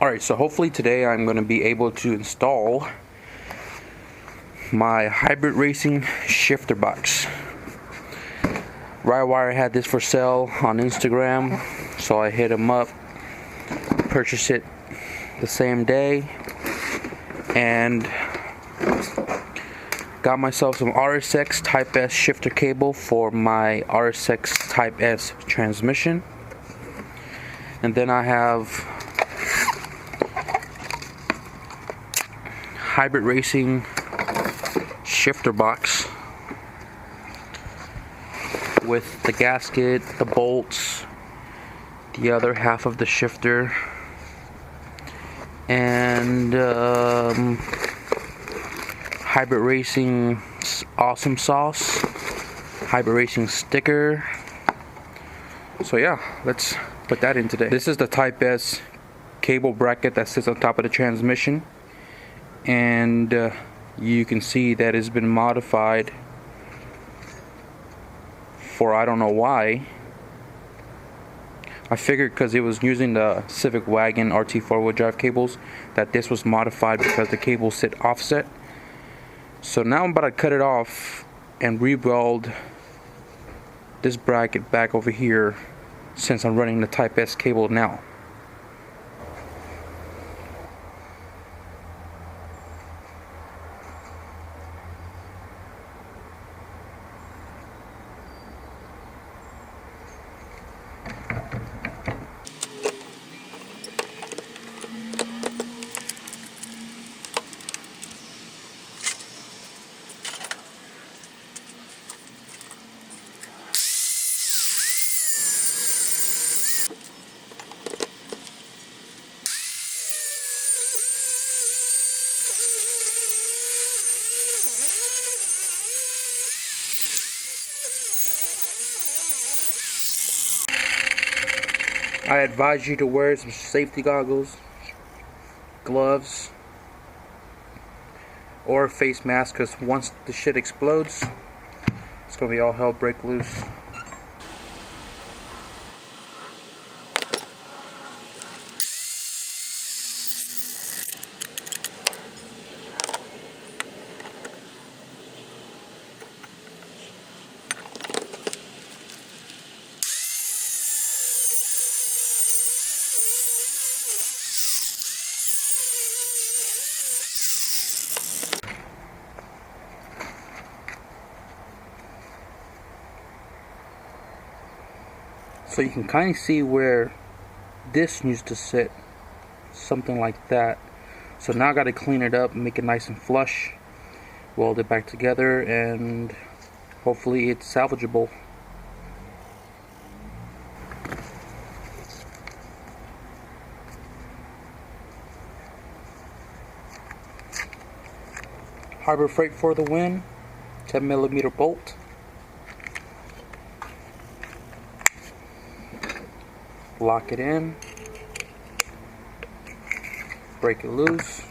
Alright, so hopefully today I'm going to be able to install my hybrid racing shifter box. Rywire had this for sale on Instagram, so I hit him up, purchased it the same day, and got myself some RSX Type S shifter cable for my RSX Type S transmission. And then I have hybrid racing shifter box with the gasket, the bolts, the other half of the shifter, and hybrid racing awesome sauce, hybrid racing sticker. So yeah, let's put that in today. This is the Type S cable bracket that sits on top of the transmission, and you can see that it's been modified for I don't know why. I figured because it was using the Civic Wagon RT 4-wheel drive cables that this was modified because the cables sit offset. So now I'm about to cut it off and re-weld this bracket back over here since I'm running the Type S cable now. I advise you to wear some safety goggles, gloves, or a face mask, because once the shit explodes, it's gonna be all hell break loose. So you can kind of see where this needs to sit, something like that. So now I got to clean it up, make it nice and flush, weld it back together, and hopefully it's salvageable. Harbor Freight for the win. 10mm bolt. Lock it in, break it loose,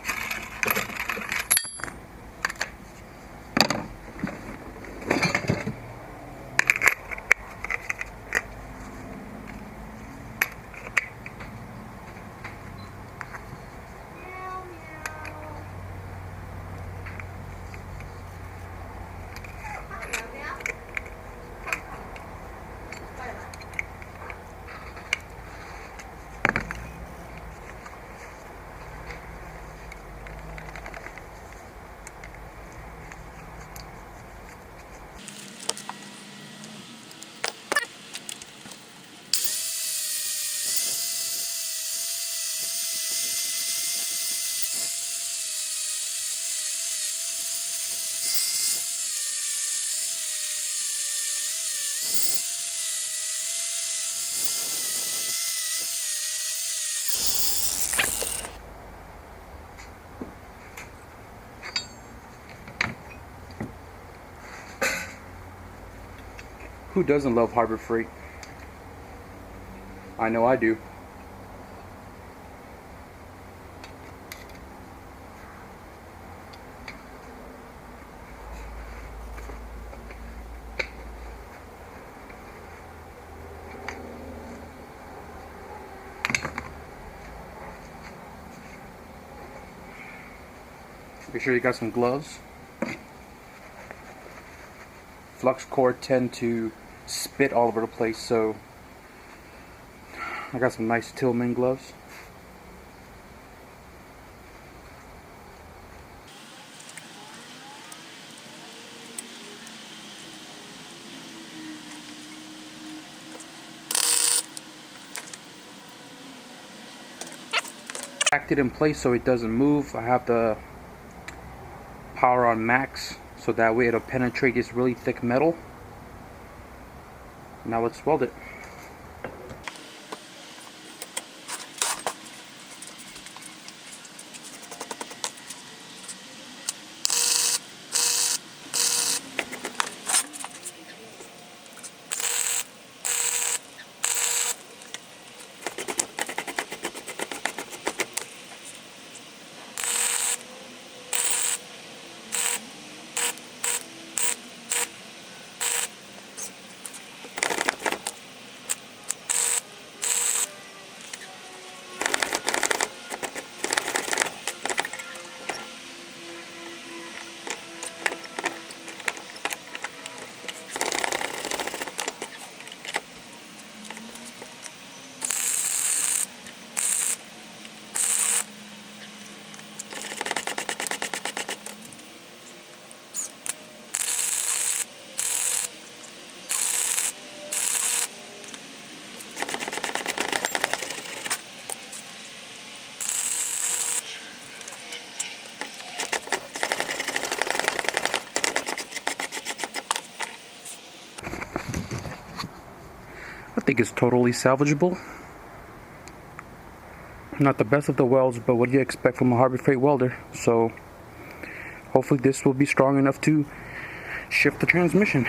Who doesn't love Harbor Freight? I know I do. Make sure you got some gloves. Flux core tend to spit all over the place, so I got some nice Tillman gloves. Packed it in place so it doesn't move. I have the power on max, so that way it'll penetrate this really thick metal. Now let's weld it. I think it's totally salvageable. Not the best of the welds, but what do you expect from a Harbor Freight welder? So hopefully this will be strong enough to shift the transmission.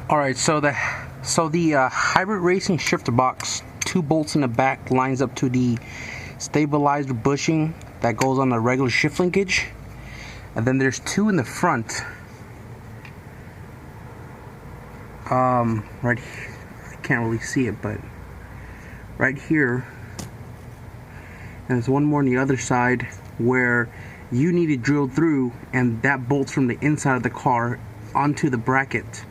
Alright, so the hybrid racing shifter box, 2 bolts in the back lines up to the stabilizer bushing that goes on the regular shift linkage, and then there's 2 in the front. Right here, I can't really see it, but right here, and there's one more on the other side where you need to drill through, and that bolts from the inside of the car onto the bracket.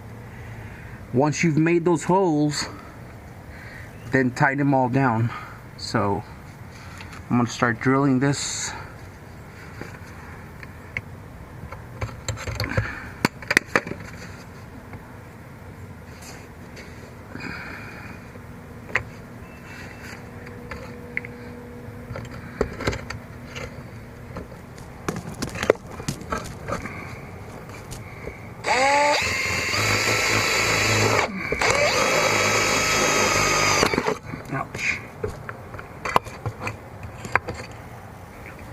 Once you've made those holes, then tighten them all down. So I'm going to start drilling this.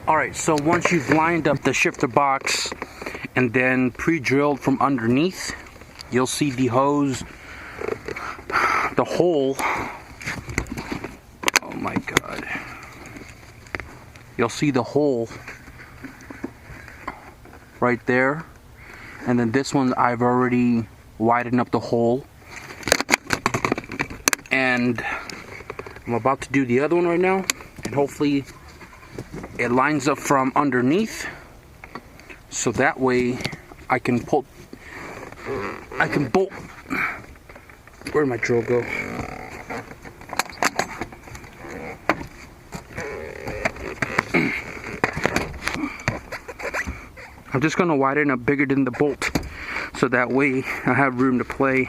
Alright, so once you've lined up the shifter box and then pre-drilled from underneath, you'll see the hose, the hole, oh my god, you'll see the hole right there, and then this one I've already widened up the hole, and I'm about to do the other one right now, and hopefully it lines up from underneath, so that way I can bolt. Where'd my drill go? I'm just gonna widen up bigger than the bolt, so that way I have room to play.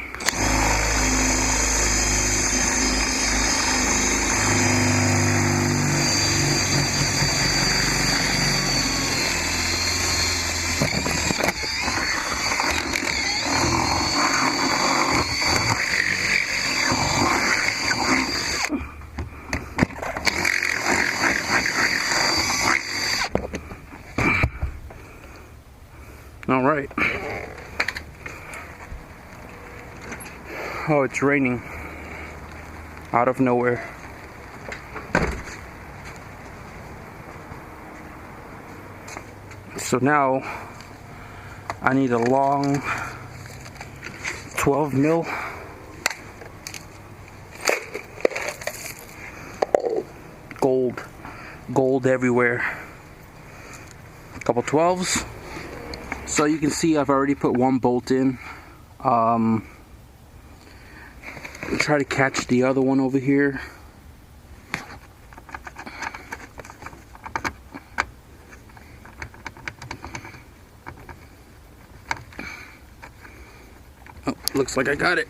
All right. Oh, it's raining out of nowhere. So now I need a long 12 mil gold everywhere. A couple 12s. So you can see I've already put one bolt in. Try to catch the other one over here. Oh, looks like I got it.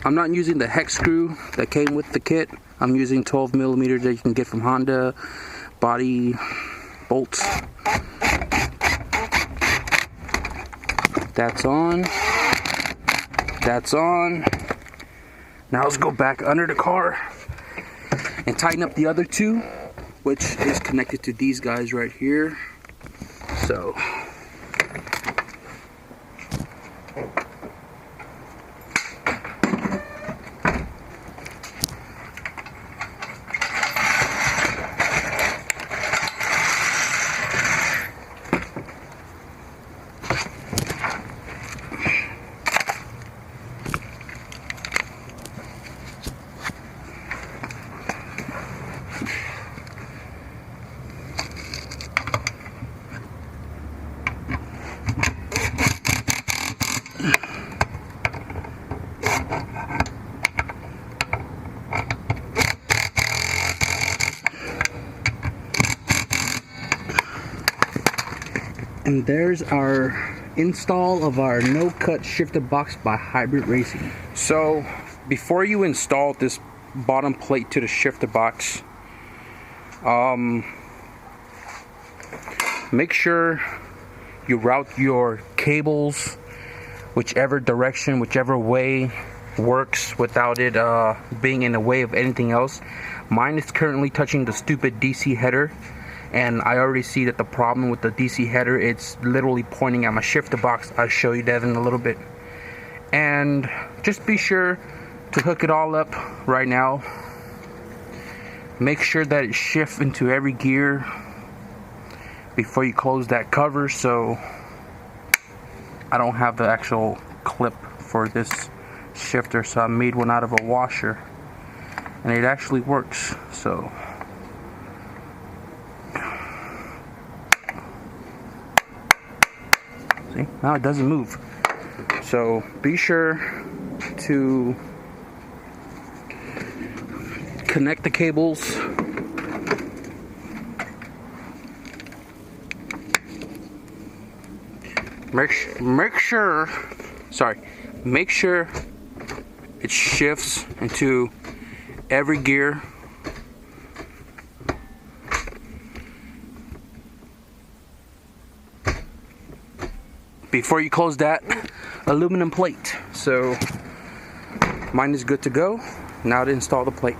I'm not using the hex screw that came with the kit. I'm using 12 millimeters that you can get from Honda body bolts. That's on. That's on. Now let's go back under the car and tighten up the other two, which is connected to these guys right here. So and there's our install of our no-cut shifter box by Hybrid Racing. So before you install this bottom plate to the shifter box, make sure you route your cables whichever direction, whichever way works without it being in the way of anything else. Mine is currently touching the stupid DC header, and I already see that the problem with the DC header, it's literally pointing at my shifter box. I'll show you that in a little bit. And just be sure to hook it all up right now. Make sure that it shifts into every gear before you close that cover. So I don't have the actual clip for this shifter, so I made one out of a washer, and it actually works. So see, now it doesn't move. So be sure to connect the cables. Make sure it shifts into every gear. Before you close that aluminum plate. So mine is good to go. Now to install the plate.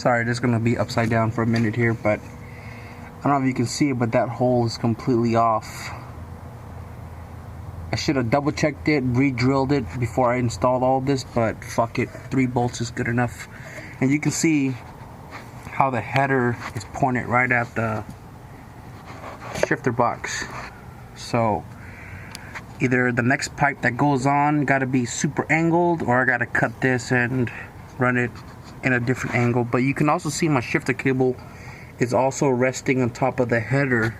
Sorry, this is gonna be upside down for a minute here, but I don't know if you can see it, but that hole is completely off. I should have double checked it, re-drilled it before I installed all this, but fuck it, 3 bolts is good enough. And you can see how the header is pointed right at the shifter box. So either the next pipe that goes on gotta be super angled, or I gotta cut this and run it in a different angle. But you can also see my shifter cable is also resting on top of the header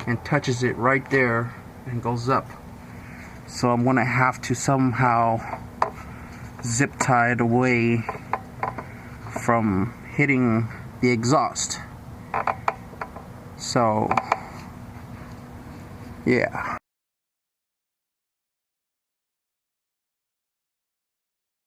and touches it right there and goes up. So I'm gonna have to somehow zip tie it away from hitting the exhaust. So yeah,